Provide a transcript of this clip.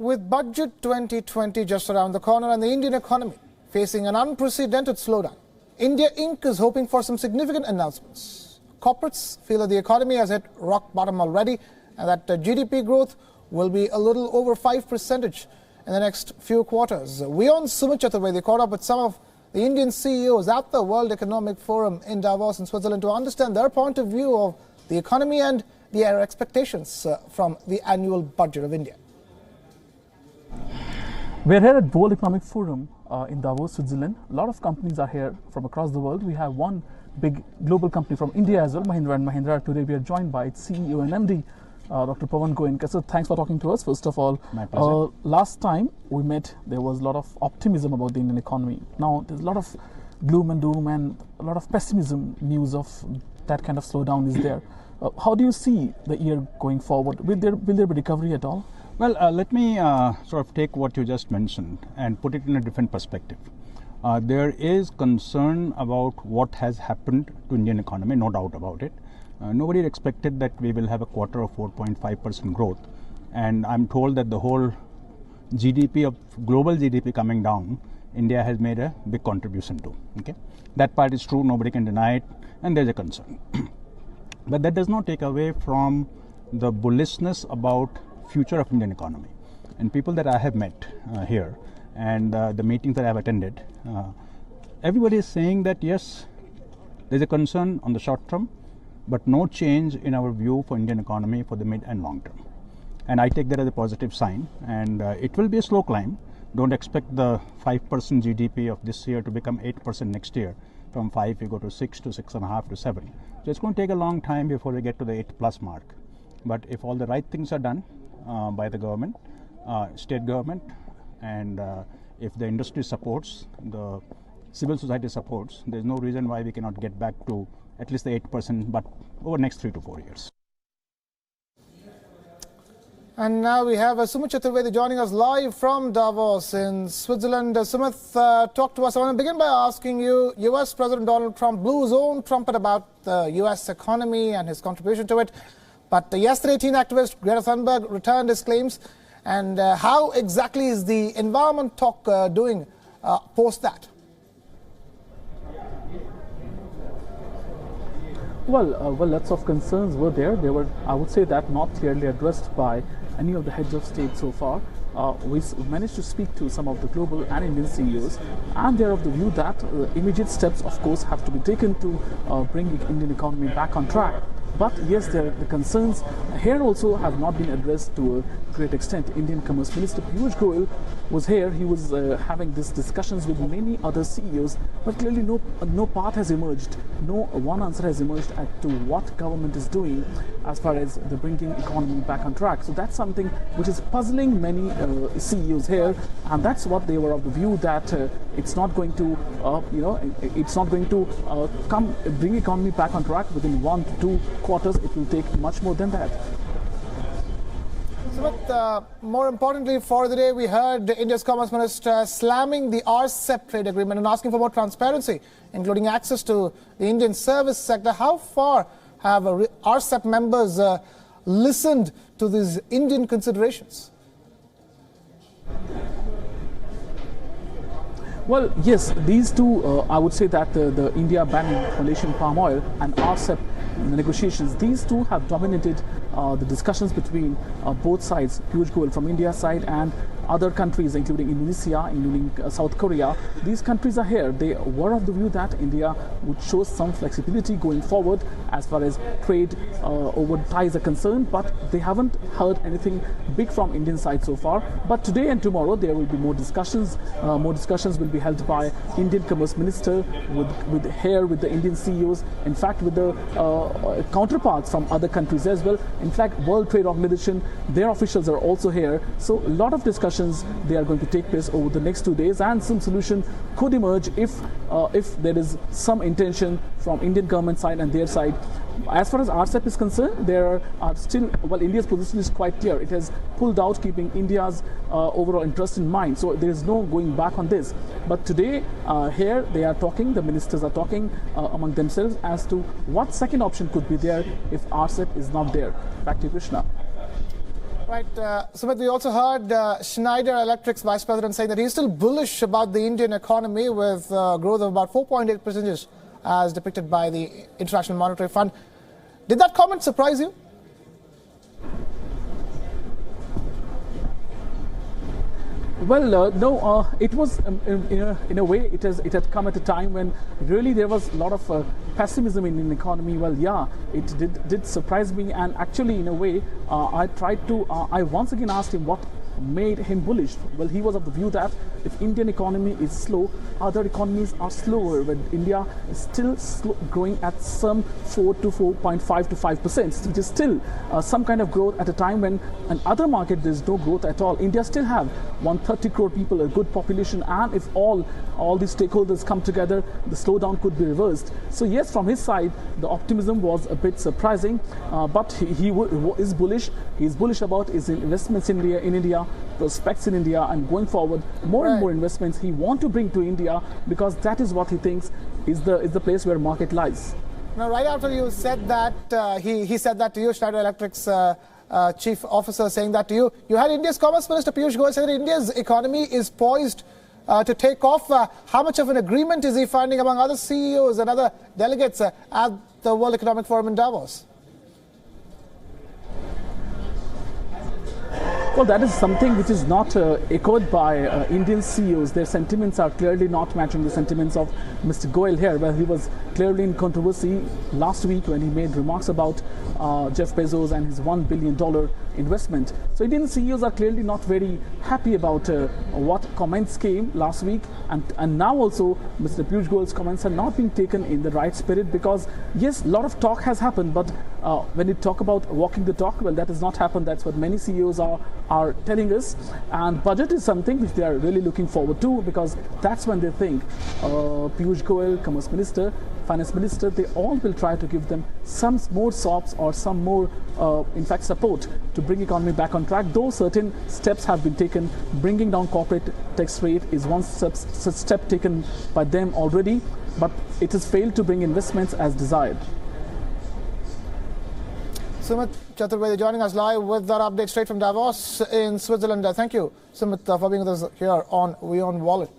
With Budget 2020 just around the corner and the Indian economy facing an unprecedented slowdown, India Inc. is hoping for some significant announcements. Corporates feel that the economy has hit rock bottom already and that GDP growth will be a little over 5% in the next few quarters. WION Chaturvedi caught up with some of the Indian CEOs at the World Economic Forum in Davos in Switzerland to understand their point of view of the economy and their expectations from the annual budget of India. We're here at World Economic Forum in Davos, Switzerland. A lot of companies are here from across the world. We have one big global company from India as well, Mahindra & Mahindra. Today we are joined by its CEO and MD, Dr. Pawan Goenka. So thanks for talking to us. First of all, my pleasure. Last time we met, there was a lot of optimism about the Indian economy. Now there's a lot of gloom and doom and a lot of pessimism. News of that kind of slowdown is there. How do you see the year going forward? Will there be recovery at all? Well, let me sort of take what you just mentioned and put it in a different perspective. There is concern about what has happened to Indian economy, no doubt about it. Nobody expected that we will have a quarter of 4.5% growth, and I'm told that the whole GDP of global GDP coming down, India has made a big contribution to. Okay, that part is true. Nobody can deny it, and there's a concern. But that does not take away from the bullishness about future of Indian economy. And people that I have met here and the meetings that I have attended, everybody is saying that yes, there's a concern on the short term, but no change in our view for Indian economy for the mid and long term. And I take that as a positive sign, and it will be a slow climb. Don't expect the 5% GDP of this year to become 8% next year. From 5 we go to 6 to 6.5 to 7. So it's going to take a long time before we get to the 8+ mark. But if all the right things are done by the government, state government, and if the industry supports, the civil society supports, there's no reason why we cannot get back to at least the 8%, but over the next 3 to 4 years. And now we have Sumit Chaturvedi joining us live from Davos in Switzerland. Sumit, talk to us. I want to begin by asking you, US President Donald Trump blew his own trumpet about the US economy and his contribution to it. But yesterday, teen activist Greta Thunberg returned his claims. And how exactly is the environment talk doing post that? Well, lots of concerns were there. They were, I would say, that not clearly addressed by any of the heads of state so far. We managed to speak to some of the global and Indian CEOs, and they're of the view that immediate steps, of course, have to be taken to bring the Indian economy back on track. But yes, the concerns here also have not been addressed to a great extent. Indian Commerce Minister Piyush Goyal was here. He was having these discussions with many other CEOs, but clearly no path has emerged. No one answer has emerged as to what government is doing as far as the bringing economy back on track. So that's something which is puzzling many CEOs here, and that's what they were of the view that it's not going to, it's not going to bring economy back on track within 1 to 2 quarters. It will take much more than that. But more importantly for the day, we heard India's Commerce Minister slamming the RCEP trade agreement and asking for more transparency, including access to the Indian service sector. How far have RCEP members listened to these Indian considerations? Well, yes, these two, I would say that the India banning Malaysian palm oil and RCEP negotiations, these two have dominated the discussions between both sides, Piyush Goyal from India's side and other countries, including Indonesia, including South Korea. These countries are here. They were of the view that India would show some flexibility going forward as far as trade over ties are concerned, but they haven't heard anything big from Indian side so far. But today and tomorrow there will be more discussions. More discussions will be held by Indian Commerce Minister with the Indian CEOs, in fact with the counterparts from other countries as well. In fact, World Trade Organization, their officials are also here. So a lot of discussions they are going to take place over the next 2 days, and some solution could emerge if there is some intention from Indian government side and their side. As far as RCEP is concerned, there are still, well, India's position is quite clear. It has pulled out, keeping India's overall interest in mind. So there is no going back on this. But today, here they are talking, the ministers are talking among themselves as to what second option could be there if RCEP is not there. Back to you, Krishna. Right, Sumit, we also heard Schneider Electric's vice president saying that he's still bullish about the Indian economy with growth of about 4.8% as depicted by the International Monetary Fund. Did that comment surprise you? Well, no, it was, in a way, it had come at a time when really there was a lot of pessimism in the economy. Well, yeah, it did surprise me, and actually, in a way, I once again asked him what made him bullish. Well, he was of the view that if Indian economy is slow, other economies are slower, when India is still growing at some 4 to 4.5 to 5%. It is still some kind of growth at a time when in other market there's no growth at all. India still have 130 crore people, a good population, and if all these stakeholders come together, the slowdown could be reversed. So yes, from his side, the optimism was a bit surprising, but he is bullish. He's bullish about his investments in India, prospects in India, and going forward, more and more investments he want to bring to India, because that is what he thinks is the place where market lies. Now, right after you said that, he said that to you, Schneider Electric's chief officer saying that to you, you had India's Commerce Minister Piyush Goyal say that India's economy is poised to take off. How much of an agreement is he finding among other CEOs and other delegates at the World Economic Forum in Davos? Well, that is something which is not echoed by Indian CEOs. Their sentiments are clearly not matching the sentiments of Mr. Goyal here, where he was clearly in controversy last week when he made remarks about Jeff Bezos and his $1 billion investment. So Indian CEOs are clearly not very happy about what comments came last week, and now also Mr. Piyush Goyal's comments are not being taken in the right spirit, because yes, a lot of talk has happened, but when you talk about walking the talk, well, that has not happened. That's what many CEOs are telling us, and budget is something which they are really looking forward to, because that's when they think Piyush Goyal, Commerce Minister, Finance Minister, they all will try to give them some more sops or some more, in fact, support to bring economy back on track. Though certain steps have been taken, bringing down corporate tax rate is one step taken by them already, but it has failed to bring investments as desired. Sumit Chaturvedi joining us live with that update straight from Davos in Switzerland. Thank you, Sumit, for being with us here on WION Wallet.